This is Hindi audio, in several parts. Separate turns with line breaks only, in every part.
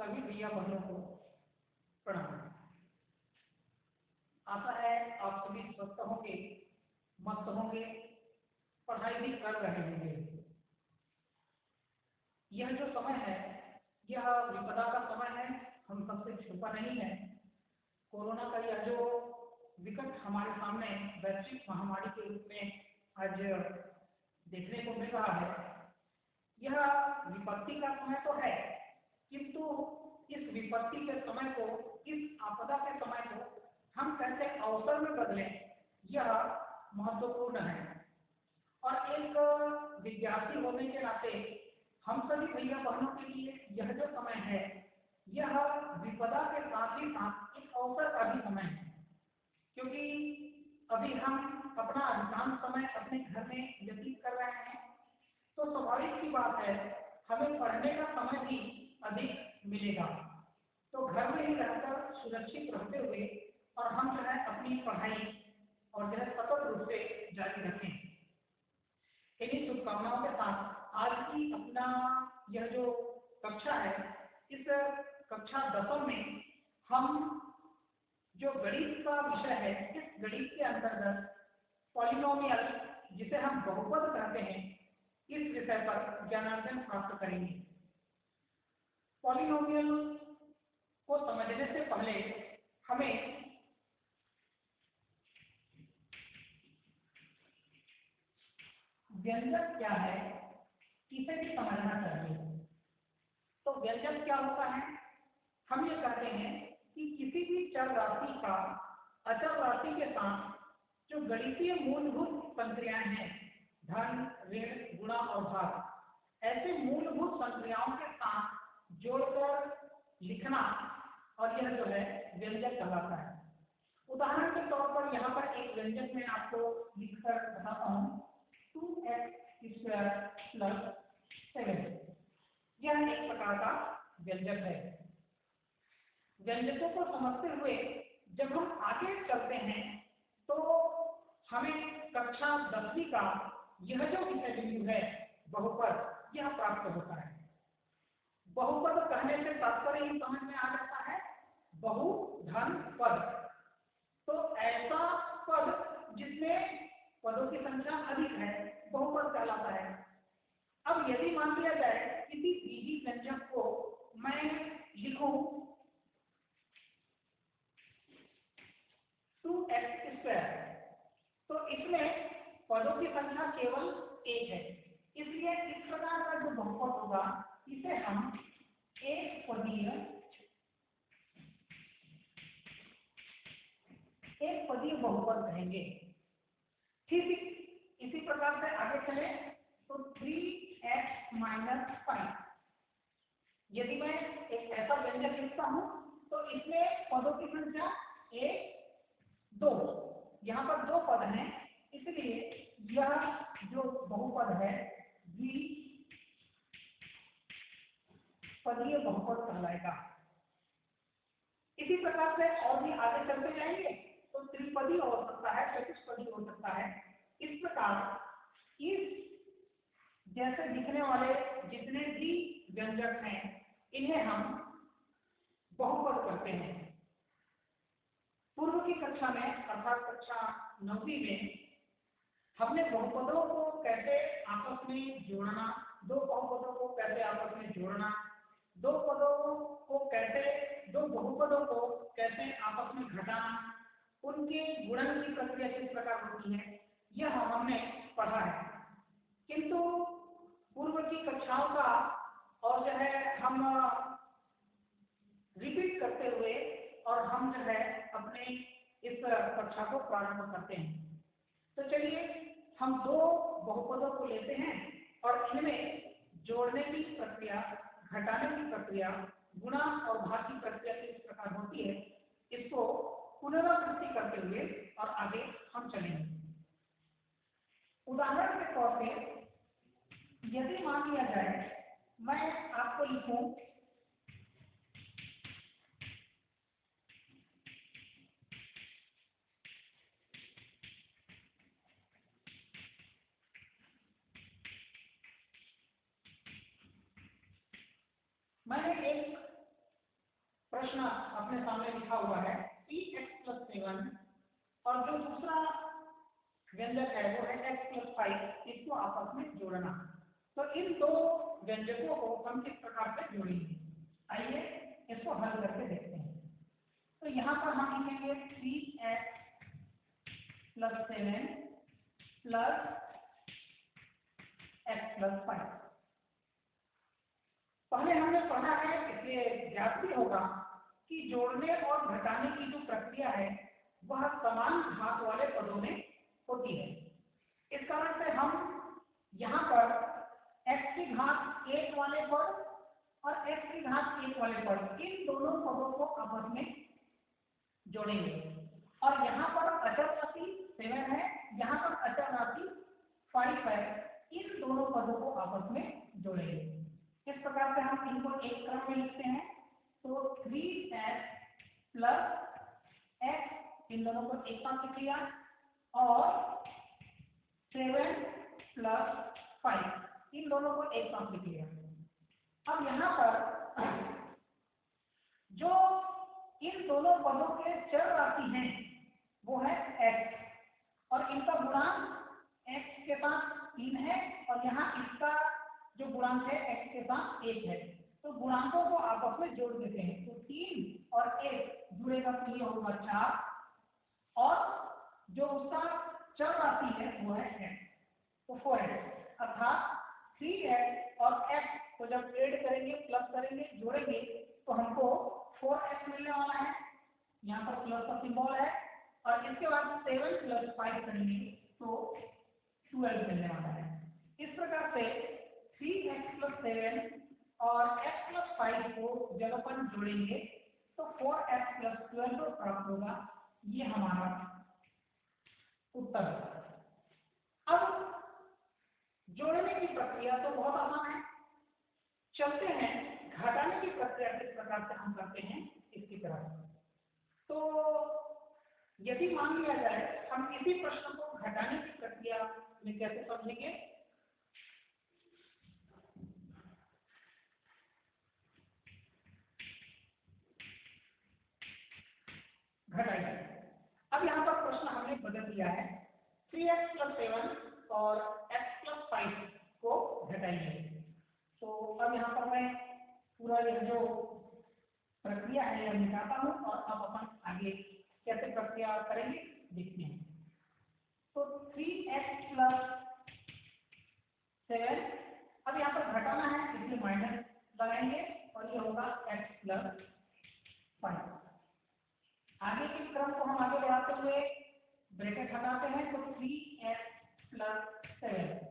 सभी भैया बहनों को प्रणाम। आशा है आप सभी स्वस्थ होंगे, मस्त होंगे, पढ़ाई भी कर रहे होंगे। यह जो समय है यह विपदा का समय है, हम सबसे छुपा नहीं है। कोरोना का यह जो विकट हमारे सामने वैश्विक महामारी के रूप में आज देखने को मिल रहा है, यह विपत्ति का समय तो है, किंतु इस विपत्ति के समय को, इस आपदा के समय को हम कैसे अवसर में बदलें, यह महत्वपूर्ण है। और एक विद्यार्थी होने के नाते हम सभी भैया बहनों के लिए यह जो समय है यह विपदा के साथ ही साथ एक अवसर का भी समय है, क्योंकि अभी हम अपना अधिकांश समय अपने घर में व्यतीत कर रहे हैं, तो स्वाभाविक सी बात है हमें पढ़ने का समय भी अधिक मिलेगा। तो घर में ही रहकर सुरक्षित रहते हुए और हम जो है अपनी पढ़ाई और जो है सफल रूप से जारी रखें। इन्हीं शुभकामनाओं के साथ आज की अपना यह जो कक्षा है, इस कक्षा 10 में हम जो गणित का विषय है, इस गणित के अंतर्गत पॉलिनोमियल, जिसे हम बहुपद कहते हैं, इस विषय पर ज्ञानार्जन प्राप्त करेंगे। पॉलिनोमियल को समझने से पहले हमें व्यंजक क्या है इसे भी समझना चाहिए। तो व्यंजक क्या होता है? हम ये कहते हैं कि किसी भी चर राशि का अचर राशि के साथ जो गणितीय मूलभूत संक्रियाएं हैं, धन, ऋण, गुणा और भाग, ऐसे मूलभूत संक्रियाओं के साथ जोड़कर लिखना, और यह जो है व्यंजक कहलाता है। उदाहरण के तौर पर यहाँ पर एक व्यंजक मैं आपको लिखकर बताता हूँ, 2x² + 7। यह एक प्रकार का व्यंजक है। व्यंजकों को समझते हुए जब हम आगे चलते हैं तो हमें कक्षा 10वीं का यह जो विषय बिंदु है बहुपद, यह प्राप्त होता है। बहुपद कहने से तात्पर्य ही समझ में आ जाता है, बहु धन पद। तो ऐसा पद जिसमें पदों की संख्या अधिक है, बहुपद कहलाता है। अब यदि मान लिया जाए किसी बीजी व्यंजक को मैं लिखूं 2x², तो इसमें पदों की संख्या केवल 1 है, इसलिए इस प्रकार का जो बहुपद होगा इसे हम एक पदीय बहुपद कहेंगे। ठीक इसी प्रकार से आगे चले तो 3x - 5, यदि मैं एक ऐसा व्यंजक लिखता हूं तो इसमें पदों की संख्या 1, 2, यहाँ पर 2 पद हैं, इसलिए यह जो बहुपद है द्विपदीय बहुपद कहलाएगा। इसी प्रकार से और भी आगे चलते जाएंगे तो त्रिपदी हो सकता है, चतुष्पदी हो सकता है। इस प्रकार इस जैसे दिखने वाले जितने भी व्यंजक हैं इन्हें हम बहुपद करते हैं। पूर्व की कक्षा में अर्थात कक्षा 9वीं में हमने बहुपदों को कैसे आपस में जोड़ना, दो बहुपदों को कैसे आपस में जोड़ना, दो बहुपदों को कैसे आपस में घटाना, उनके गुणन की प्रक्रिया किस प्रकार होती है, यह हमने पढ़ा है। किंतु पूर्व की कक्षाओं का और जो है हम रिपीट करते हुए और हम जो है अपने इस कक्षा को प्रारंभ करते हैं। तो चलिए हम दो बहुपदों को लेते हैं और इनमें जोड़ने की प्रक्रिया, घटाने की प्रक्रिया, गुणा और भाग की प्रक्रिया किस प्रकार होती है, इसको पुनरावृत्ति करते हुए और आगे हम चलेंगे। उदाहरण के तौर पे यदि मान लिया जाए मैं आपको लिखूं मैंने एक प्रश्न अपने सामने लिखा हुआ है 3x+7 और जो दूसरा व्यंजक है वो है x+5, इसको आपस में जोड़ना। तो इन दो व्यंजकों को हम किस प्रकार से जोड़ेंगे, आइए इसको हल करके देखते हैं। तो यहाँ पर हम लिखेंगे 3x+7 प्लस x+5। पहले हमने पढ़ा है, इसलिए ज्ञात भी होगा कि जोड़ने और घटाने की जो प्रक्रिया है वह समान घात वाले पदों में होती है। इस कारण से हम यहाँ पर x की घात 1 वाले पद और x की घात 1 वाले पद, इन दोनों पदों को आपस में जोड़ेंगे। और यहाँ पर अचर राशि 7 है, यहाँ पर अचर राशि 5 है, इन दोनों पदों को आपस में जोड़ेंगे। इस प्रकार से हम इनको एक क्रम में लिखते हैं। तो 3x प्लस x, इन दोनों को एक साथ लिख लिया, और 7 प्लस 5, इन दोनों को एक साथ लिख लिया। अब यहाँ पर जो इन दोनों पदों के चर राशि हैं वो है x, और इनका गुणांक x के साथ 3 है, और यहाँ इसका जो गुणांक है x के साथ 1 है। तो गुणांकों को आपस में जोड़ देते हैं। तो 3 और 1 जुड़ेगा तो ये होगा 4, और जो उसका चर राशि है वो है x, तो 4x, अर्थात 3x और x को जब ऐड करेंगे, प्लस करेंगे, जोड़ेंगे तो हमको 4x मिलने वाला है, यहाँ पर प्लस का सिंबल है, और इसके बाद 7 प्लस 5 करेंगे तो 12 मिलने वाला है। इस प्रकार से 3x+7 और x+5 को जब अपन जोड़ेंगे तो 4x+12 प्राप्त होगा। ये हमारा उत्तर है। अब जोड़ने की प्रक्रिया तो बहुत आसान है, चलते हैं घटाने की प्रक्रिया किस प्रकार से हम करते हैं इसकी तरफ। तो यदि मान लिया जाए हम इसी प्रश्न को घटाने की प्रक्रिया में कैसे समझेंगे, घटाइए। अब यहाँ पर प्रश्न हमने बदल दिया है, 3x+7 और x+5 को घटाइए। तो अब यहाँ पर मैं पूरा यह जो प्रक्रिया है यह मिटाता हूँ, और अब अपन आगे कैसे प्रक्रिया करेंगे देखते हैं। तो 3x+7, अब यहाँ पर घटाना है इसलिए माइनस लगाएंगे, और ये होगा x+5। आगे के क्रम को हम आगे बढ़ाते हुए ब्रैकेट हटाते हैं, तो 3x+7।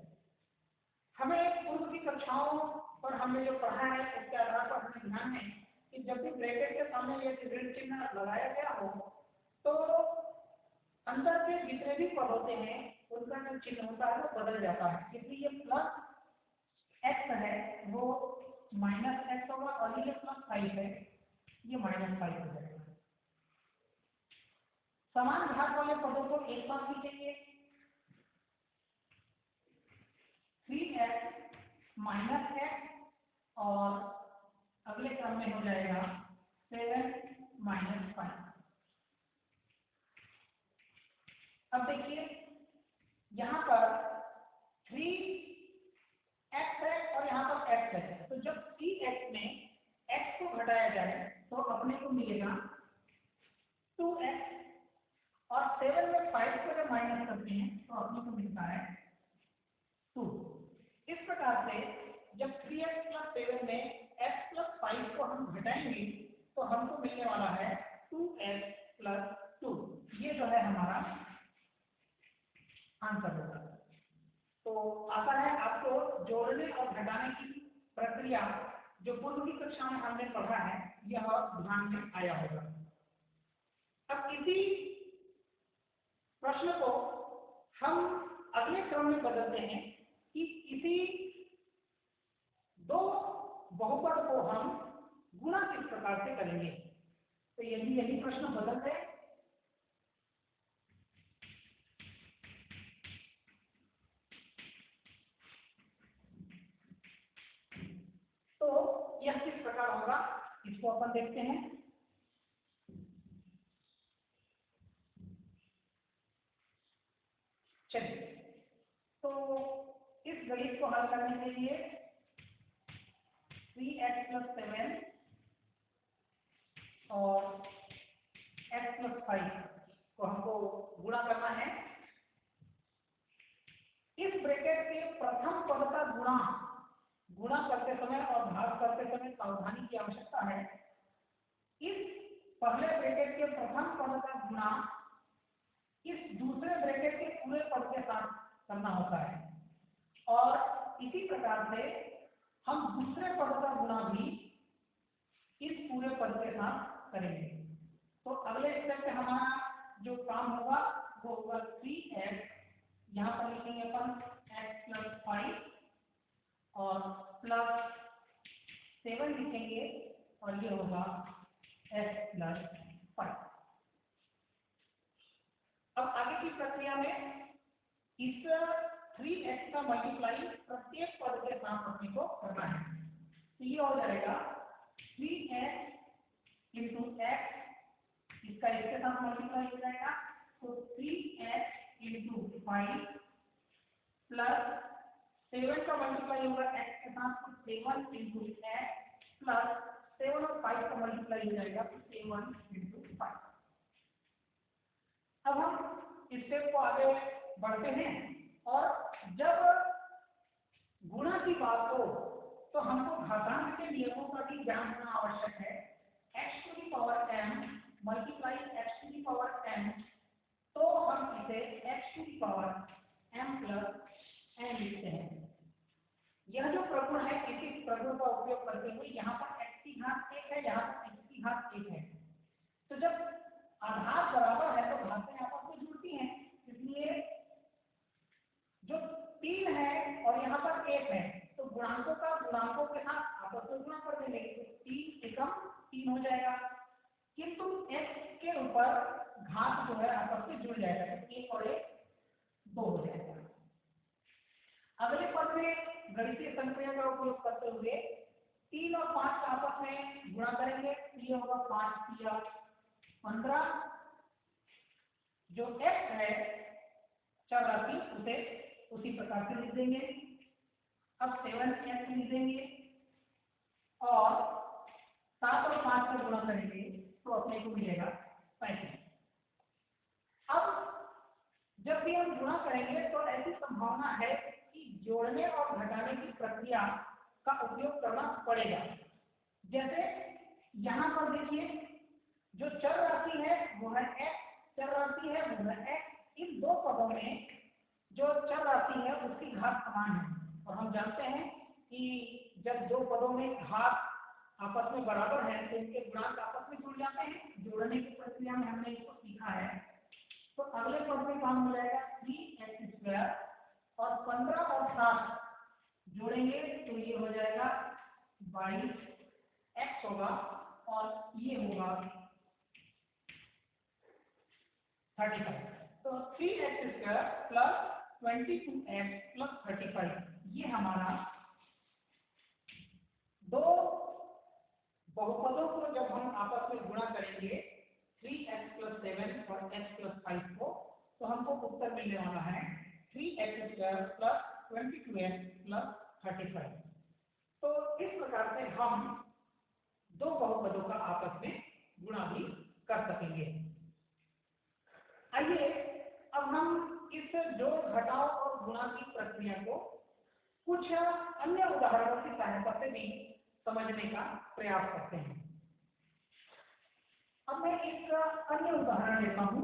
हमें पूर्व की कक्षाओं पर हमने जो पढ़ा है उसके आधार पर हमें ध्यान है कि जब भी ब्रैकेट के सामने ये ऋण चिन्ह लगाया गया हो तो अंदर के जितने भी पद होते हैं उनका जो चिन्ह होता है वो बदल जाता है। इसलिए प्लस x है वो माइनस x होगा, और ये +5 है ये -5 हो जाएगा। समान घात वाले पदों को एक साथ लिखेंगे, 3x -x, और अगले क्रम में हो जाएगा 7 - 5। अब देखिए यहाँ पर 3x है और यहाँ पर x है, तो जब 3x में x को घटाया जाए तो अपने को मिलेगा 2x, और 7 में 5 को जब माइनस करते हैं तो अपने को मिलता है 2। इस प्रकार से जब 3x+7 में x+5 को हम घटाएंगे तो हमको मिलने वाला है 2x+2। ये जो है हमारा आंसर होगा। तो आशा है आपको जोड़ने और घटाने की प्रक्रिया जो पूर्व की कक्षा में हमने पढ़ा है यह ध्यान में आया होगा। अब इसी प्रश्न को हम अगले क्रम में बदलते हैं कि इसी दो बहुपद को हम गुणा किस प्रकार से करेंगे। तो यदि प्रश्न बदलते हैं तो यह किस प्रकार होगा इसको अपन देखते हैं। गणित को हल करने के लिए 3x + 7 और x + 5 को हमको गुणा करना है। इस ब्रैकेट के प्रथम पद का गुणा करते समय और भाग करते समय सावधानी की आवश्यकता है। इस पहले ब्रैकेट के प्रथम पद का गुणा इस दूसरे ब्रैकेट के पूरे पद के साथ करना होता है और इसी प्रकार से हम दूसरे पद का गुणा भी इस पूरे पद के साथ करेंगे। तो अगले स्टेप पे हमारा जो काम होगा वो होगा 3x, यहाँ पर लिखेंगे अपन x + 5 और +7 लिखेंगे और ये होगा x + 5। अब आगे की प्रक्रिया में इस 3x का मल्टीप्लाई प्रत्येक पद के साथ अपने को करना है। तो ये हो जाएगा 3x × x, इसका इसके साथ मल्टीप्लाई हो जाएगा तो 3x × 5 प्लस 7 का मल्टीप्लाई होगा x के साथ तो 7 × x प्लस 7 और 5 का मल्टीप्लाई हो जाएगा तो 7 × 5। अब हम इस स्टेप को आगे बढ़ते हैं और जब गुणा की बात हो तो हमको घातांक के नियमों का भी ज्ञान होना आवश्यक है। x⁴ मल्टीप्लाई x⁴ तो हम इसे x⁴ m+n लिखते हैं। यह जो प्रगुण है इसी प्रगुण का उपयोग करते हुए यहाँ पर x की घात 1 है, यहाँ पर x की घात 1 है। तो जब आधार बराबर है तो घातें आपस में जुड़ती हैं, इसलिए जो 3 है और यहाँ पर 1 है तो गुणांकों का गुणांकों के साथ आपस में गुणा कर देंगे तो 3 एकम 3 हो जाएगा, किंतु x के ऊपर घात जो है आपस में जुड़ जाएगा तो 1 और 1 2 हो जाएगा। अगले पद में गणितीय संक्रिया का उपयोग करते हुए 3 और 5 का आपस में गुणा करेंगे तो ये होगा 5 × 15। जो x है चर राशि उसे उसी प्रकार से लिख देंगे। अब 7x लिख देंगे और 7 और 5 का गुणा करेंगे तो अपने को मिलेगा 35। अब जब भी हम गुणा करेंगे तो ऐसी संभावना है कि जोड़ने और घटाने की प्रक्रिया का उपयोग करना पड़ेगा। जैसे यहाँ पर देखिए जो चर राशि है वो है x, चर राशि है वो है x। इन दो पदों में जो चर राशि है उसकी घात समान है और हम जानते हैं कि जब दो पदों में घात आपस में बराबर है तो इनके गुणांक आपस में जुड़ जाते हैं। जोड़ने की प्रक्रिया में हमने इसको सीखा है। तो अगले पद में काम हो जाएगा 3x² और 15 और 7 जोड़ेंगे तो ये हो जाएगा 22x होगा और ये होगा 35। तो 3x² + 22x + 35 ये हमारा दो बहुपदों को जब हम आपस में गुणा करेंगे 3x + 7 और x + 5 को तो हमको उत्तर मिलने वाला है 3x² + 22x + 35। तो इस प्रकार से हम दो बहुपदों का आपस में गुणा भी कर सकेंगे। आइए अब हम इस जोड़ घटाव और गुणा की प्रक्रिया को कुछ अन्य उदाहरणों की सहायता से भी समझने का प्रयास करते हैं। अब मैं एक अन्य उदाहरण लेता हूं।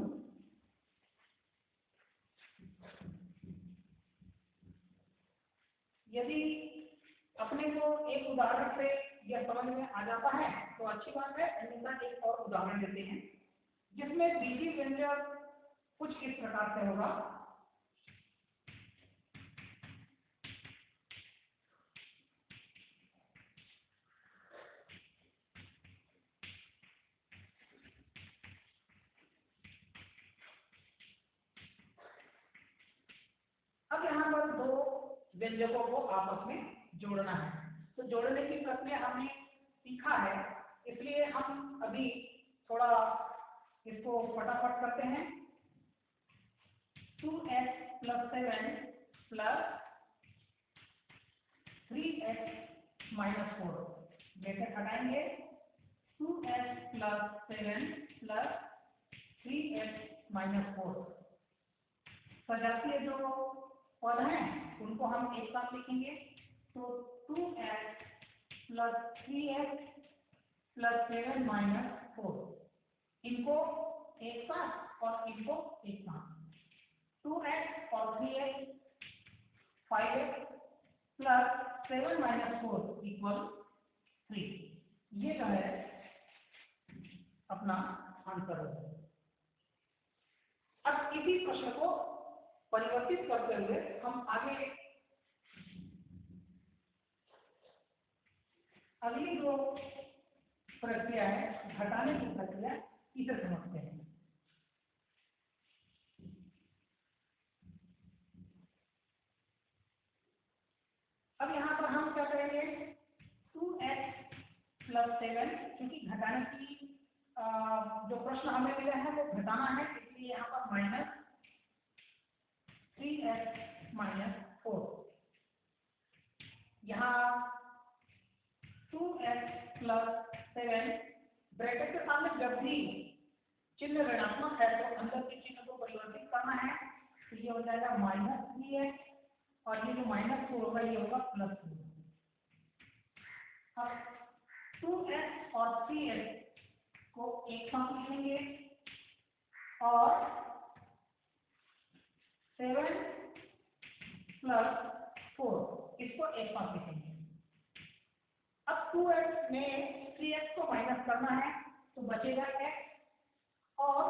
यदि अपने को एक उदाहरण से यह समझ में आ जाता है तो अच्छी बात है, अन्यथा एक और उदाहरण लेते हैं जिसमें बीजीय व्यंजक कुछ इस प्रकार से होगा। अब यहाँ पर दो व्यंजकों को आपस में जोड़ना है। तो जोड़ने की प्रक्रिया हमने सीखा है, इसलिए हम अभी थोड़ा इसको फटाफट करते हैं। 2x + 7 + 3x माइनस 4 ब्रैकेट हटाएंगे 2x plus 7 plus 3x minus 4। सजातीय जो पद हैं उनको हम एक साथ लिखेंगे तो 2x plus 3x plus 7 minus 4, इनको एक साथ और इनको एक साथ 2x और 3x 5x plus 7 minus 4 equal 3। ये जो है अपना आंसर है। अब इसी प्रश्न को परिवर्तित करते हुए हम आगे अगली जो प्रक्रिया है घटाने की प्रक्रिया इसे समझते हैं। अब यहाँ पर हम क्या करेंगे 2x प्लस 7, क्योंकि घटाने की जो प्रश्न हमें मिला है वो घटाना है, इसलिए यहाँ पर माइनस 3x माइनस 4। यहाँ 2x प्लस 7 ब्रैकेट के सामने जब भी चिन्ह ऋणात्मक है तो अंदर के चिन्ह को परिवर्तित करना है, तो ये हो जाएगा माइनस 3x और ये जो माइनस 4 होगा ये होगा प्लस 4। अब 2x और 3x को एक साथ लिखेंगे और 7 प्लस 4 इसको एक साथ लिखेंगे। अब 2x में 3x को माइनस करना है तो बचेगा x, और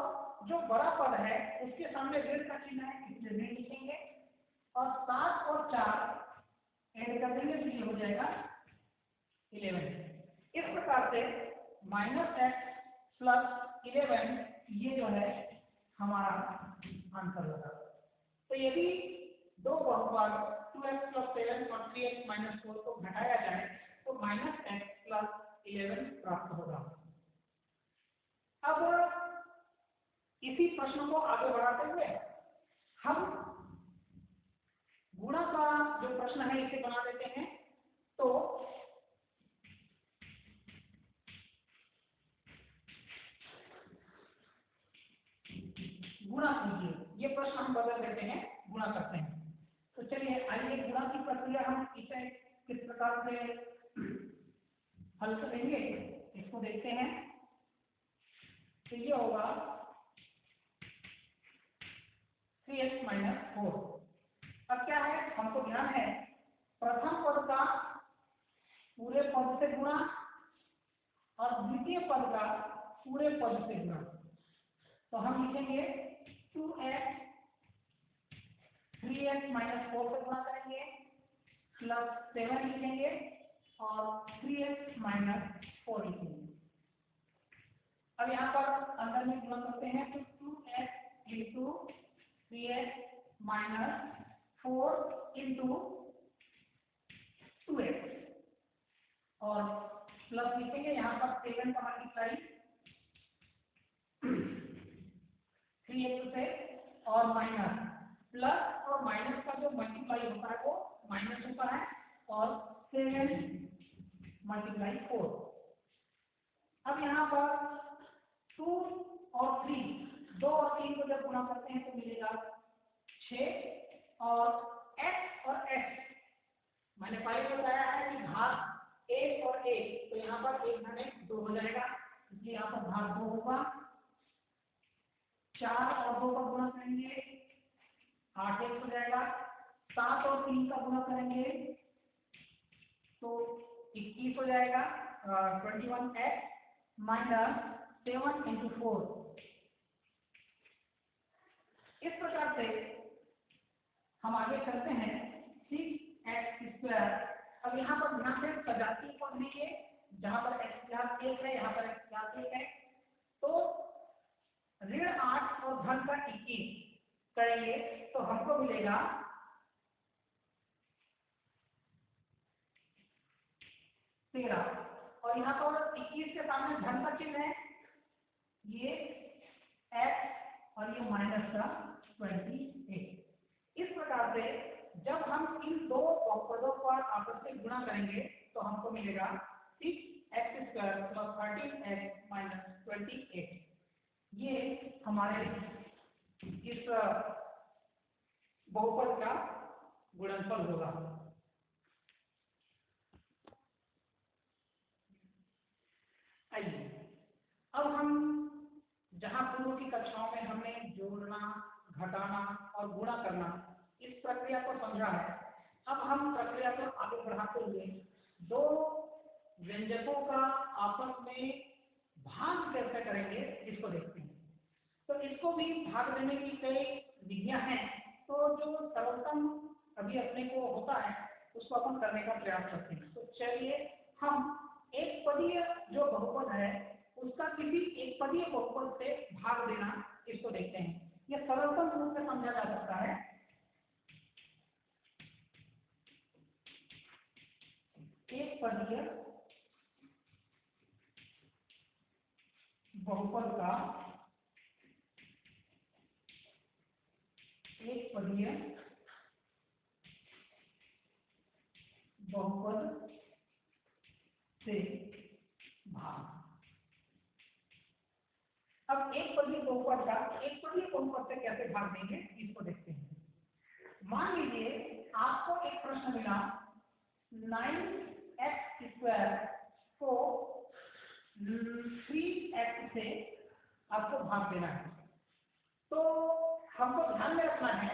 जो बड़ा पद है उसके सामने ऋण का चिन्ह है इसलिए ऋण लिखेंगे और 7 और 4 ऐड कर देंगे तो ये हो जाएगा 11। इस प्रकार से माइनस x प्लस 11 ये जो है हमारा आंसर होगा। तो यदि दो बहुपद 2x प्लस 7 और 3x माइनस 4 को घटाया जाए तो माइनस x प्लस 11 प्राप्त होगा। अब इसी प्रश्न को आगे बढ़ाते हुए हम गुणा का जो प्रश्न है इसे बना देते हैं। तो गुणा कीजिए, ये प्रश्न हम बदल देते हैं, गुणा करते हैं। तो चलिए आइए गुणा की प्रक्रिया हम इसे किस प्रकार से हल करेंगे इसको देखते हैं। तो ये होगा 3x माइनस 4। अब क्या है, हमको ध्यान है प्रथम पद का पूरे पद से गुणा और द्वितीय पद का पूरे पद से गुणा। तो हम लिखेंगे 2x 3x माइनस 4 से गुणा करेंगे प्लस 7 लिखेंगे और 3x माइनस 4 लिखेंगे। अब यहाँ पर अंदर में गुणा करते हैं तो 2x into 3x minus 4 into 2x और प्लस लिखेंगे यहाँ पर 7 का मल्टीप्लाई 3x से और माइनस प्लस और माइनस का जो मल्टीप्लाई होता है वो माइनस होता है और 7 मल्टीप्लाई 4। अब यहाँ पर 2 और 3, 2 और 3 को जब गुणा करते हैं तो मिलेगा 6 और x और x मैंने पहले बताया है कि घात 1 और 1, तो यहाँ पर 1 घात 1 2 हो जाएगा, इसलिए यहाँ पर घात 2 होगा। 4 और 2 का गुणा करेंगे 8 1 हो जाएगा। 7 और 3 का गुणा करेंगे तो 21 हो जाएगा 21x माइनस 7 इंटू 4। इस प्रकार से हम आगे चलते हैं 6x²। अब यहाँ पर ध्यान दें सजातीय पद नहीं है, जहां पर x घात 1 है यहाँ पर x घात 1 है, तो ऋण 8 और धन का 21 करेंगे तो हमको मिलेगा 13 और यहाँ पर 21 के सामने धन का चिन्ह है, ये x और ये माइनस का 28। इस प्रकार से जब हम इन दो बहुपदों पर आपस में गुणा करेंगे तो हमको मिलेगा 6x² + 13x - 28। ये हमारे इस बहुपद का गुणनफल होगा। आइए अब हम जहां पूर्व की कक्षाओं में हमने जोड़ना, घटाना और गुणा करना इस प्रक्रिया को समझा है, अब हम प्रक्रिया को आगे बढ़ाते हुए दो व्यंजकों का आपस में भाग कैसे करेंगे इसको देखते हैं। तो इसको भी भाग देने की कई विधियां हैं, तो जो सर्वोत्तम अभी अपने को होता है उसको अपन करने का प्रयास करते हैं। तो चलिए हम एक पदीय जो बहुपद है उसका किसी एक पदीय बहुपद से भाग देना इसको देखते हैं। यह सरलतम रूप से समझा जा सकता है। एक पदीय बहुपद का एक पदीय बहुपद से भाग। अब एक पदीय बहुपद का एक पदीय बहुपद से कैसे भाग देंगे इसको देखते हैं। मान लीजिए आपको एक प्रश्न मिला 9x² को 3x से आपको भाग देना है। तो हमको ध्यान में रखना है,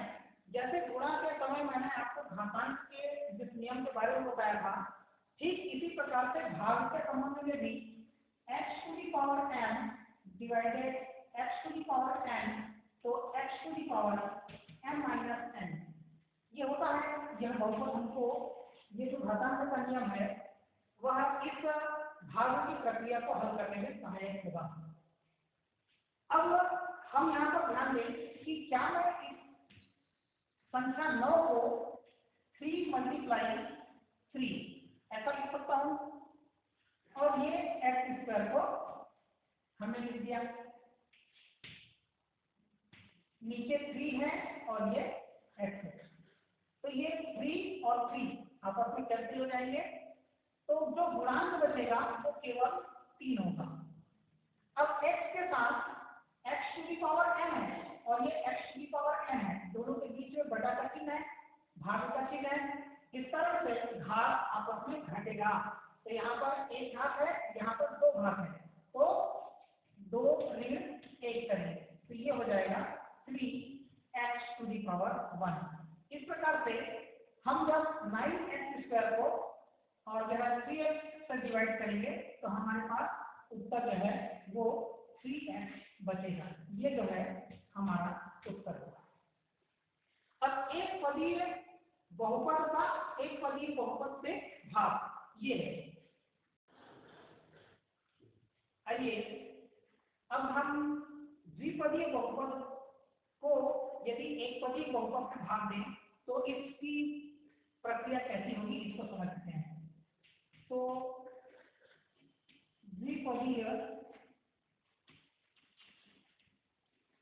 जैसे गुणा के समय मैंने आपको घातांक के जिस नियम के बारे में बताया था, ठीक इसी प्रकार से भाग के संबंध में भी x⁴n डिवाइडेड x⁴n तो x⁴m-n ये होता है। यह बहुपद हमको ये जो घातांक का नियम है वह इस भाग की प्रक्रिया को हल करने में सहायक होगा। अब हम यहाँ पर ध्यान दें कि क्या मैं इस संख्या 9 को 3 × 3 ऐसा लिख सकता हूँ, और ये x² को हमने लिख दिया, नीचे 3 है और ये x है। तो ये 3 और 3 आपस में कैंसिल हो जाएंगे, तो जो गुणांक बचेगा वो केवल 3 होगा। अब x के साथ x⁴n है और ये x⁴n है, दोनों के बीच में बटा का चिन्ह है, भाग का चिन्ह है। इस तरह से घात आपस में घटेगा। तो यहाँ पर एक घात है, यहाँ पर 2 घात है, तो 2 ऋण 1 करेंगे तो ये हो जाएगा 3x⁴1। इस प्रकार से हम जब 9x² को और यह 3x से डिवाइड करेंगे तो हमारे पास उत्तर जो है वो 3x बचेगा। ये जो है हमारा उत्तर होगा। अब एक पदीय बहुपद का एक पदीय बहुपद से भाग ये है। आइए अब हम द्विपदीय बहुपद को यदि एक पदीय बहुपद से भाग दें तो इसकी प्रक्रिया कैसी होगी इसको समझते हैं। तो द्विपदीय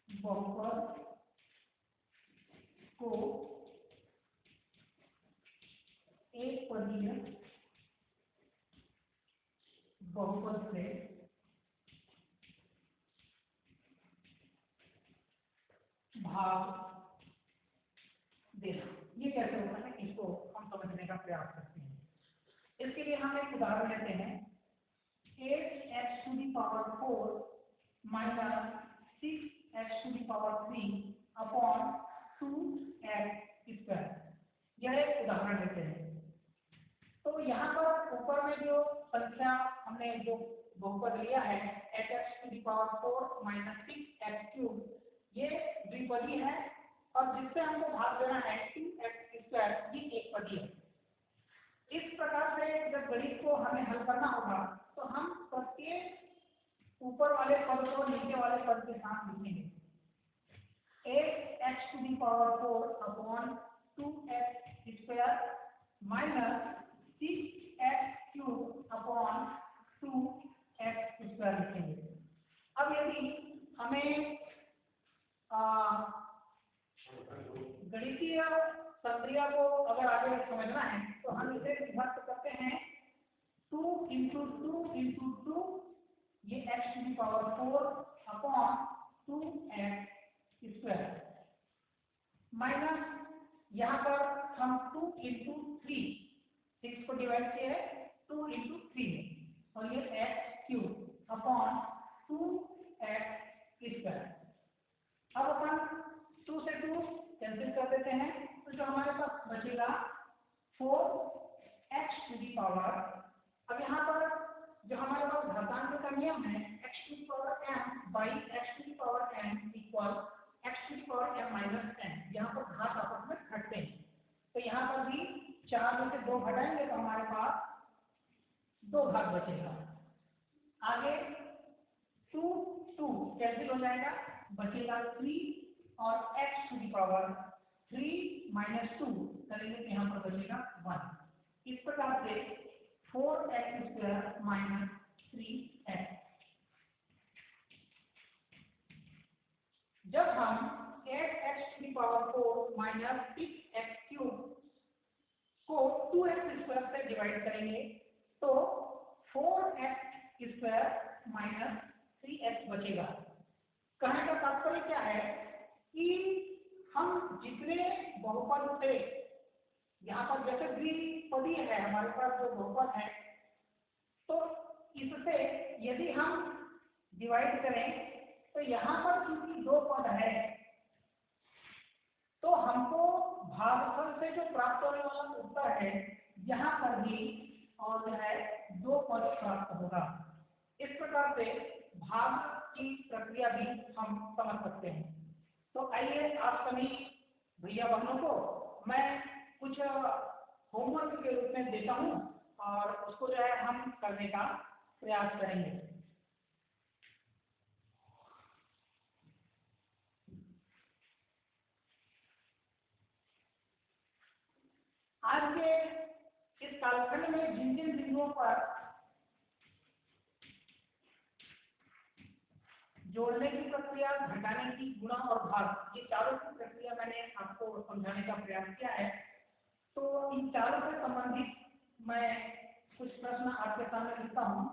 बहुपद को एक पदीय बहुपद से भाग देना, ये कैसे होता है इसको हम समझने का प्रयास करते हैं। इसके लिए हम एक उदाहरण लेते हैं 8x⁴ - 6x⁴3 अपॉन 2x²। यह एक उदाहरण लेते हैं। तो यहाँ पर ऊपर में जो संख्या हमने जो बहुपद लिया है 8x⁴ - 6x³, ये द्विपदी है और जिससे हमको भाग देना है 2x², ये एक पदी है। इस प्रकार से जब गणित को हमें हल करना होगा तो हम प्रत्येक ऊपर वाले पद को नीचे वाले पद के साथ लिखेंगे। 8x⁴ upon 2x² minus 6x³ upon 2x² लिखेंगे। अब यदि हमें गणितीय प्रक्रिया को 4 अपॉन 2x² माइनस यहाँ पर हम 2 इंटू 3 6 को डिवाइड किया है 2 इंटू 3 और ये x³ अपॉन 2x²। अब अपन 2 से 2 कैंसिल कर देते हैं, तो जो हमारे पास बचेगा 4x⁴। अब यहाँ पर जो हमारे पास घातांक का नियम है x⁴m by x⁴n equal x⁴m minus n, यहाँ पर घात आपस में घटते हैं, तो यहाँ पर भी 4 में से 2 घटाएंगे तो हमारे पास 2 घात बचेगा। आगे 2 2 कैंसिल हो जाएगा, बचेगा 3 और x⁴ माइनस 2 करेंगे तो यहाँ पर बचेगा 1। इस प्रकार से 4x² माइनस 3x। जब हम 8x⁴ माइनस 6x³ को 2x² से डिवाइड करेंगे तो 4x² माइनस 3x बचेगा। कहने का तात्पर्य क्या है कि हम जितने बहुपद थे, यहाँ पर जैसे द्विपदी है हमारे पास जो बहुपद है, तो इससे यदि हम डिवाइड करें तो यहाँ पर क्योंकि 2 पद है तो हमको भागफल से जो प्राप्त होने वाला उत्तर है यहाँ पर भी और जो है 2 पद प्राप्त होगा। इस प्रकार से भाग की प्रक्रिया भी हम समझ सकते हैं। तो आइए आप सभी भैया बहनों को मैं कुछ होमवर्क के रूप में देता हूँ और उसको जो है हम करने का प्रयास करेंगे। आज के इस कालखंड में जिन जिन बिंदुओं पर जोड़ने की प्रक्रिया, घटाने की, गुणा और भाग, ये चारों की प्रक्रिया मैंने आपको समझाने का प्रयास किया है। तो इन चारों से संबंधित मैं कुछ प्रश्न आपके सामने लिखता हूँ।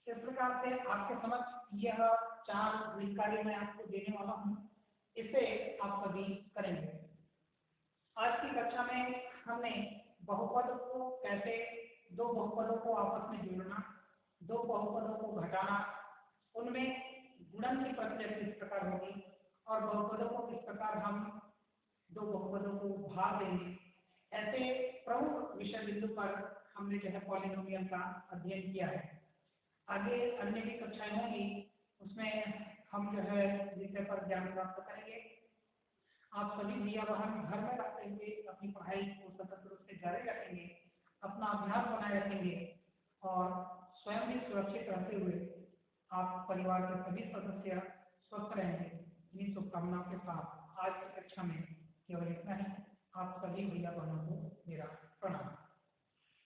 इस प्रकार से आपके समझ यह 4 कार्य मैं आपको देने वाला हूँ, इसे आप सभी करेंगे। आज की कक्षा में हमने बहुपद को कैसे, 2 बहुपदों को आपस में जोड़ना, 2 बहुपदों को घटाना, उनमें गुणन की प्रक्रिया किस प्रकार होगी और बहुपदों को किस प्रकार हम 2 बहुपदों को भाग देंगे, ऐसे प्रमुख विषय बिंदु पर हमने जो है पॉलिनोमियल का अध्ययन किया है। आगे अन्य भी कक्षाएं होंगी, उसमें हम जो है विषय पर ज्ञान प्राप्त करेंगे। आप सभी भैया बहन घर में रहते हुए अपनी पढ़ाई को सतत रूप से जारी रखेंगे, अपना अभ्यास बनाए रखेंगे और स्वयं भी सुरक्षित रहते हुए आप परिवार के सभी सदस्य स्वस्थ रहेंगे। इन्हीं शुभकामनाओं के साथ आज की कक्षा में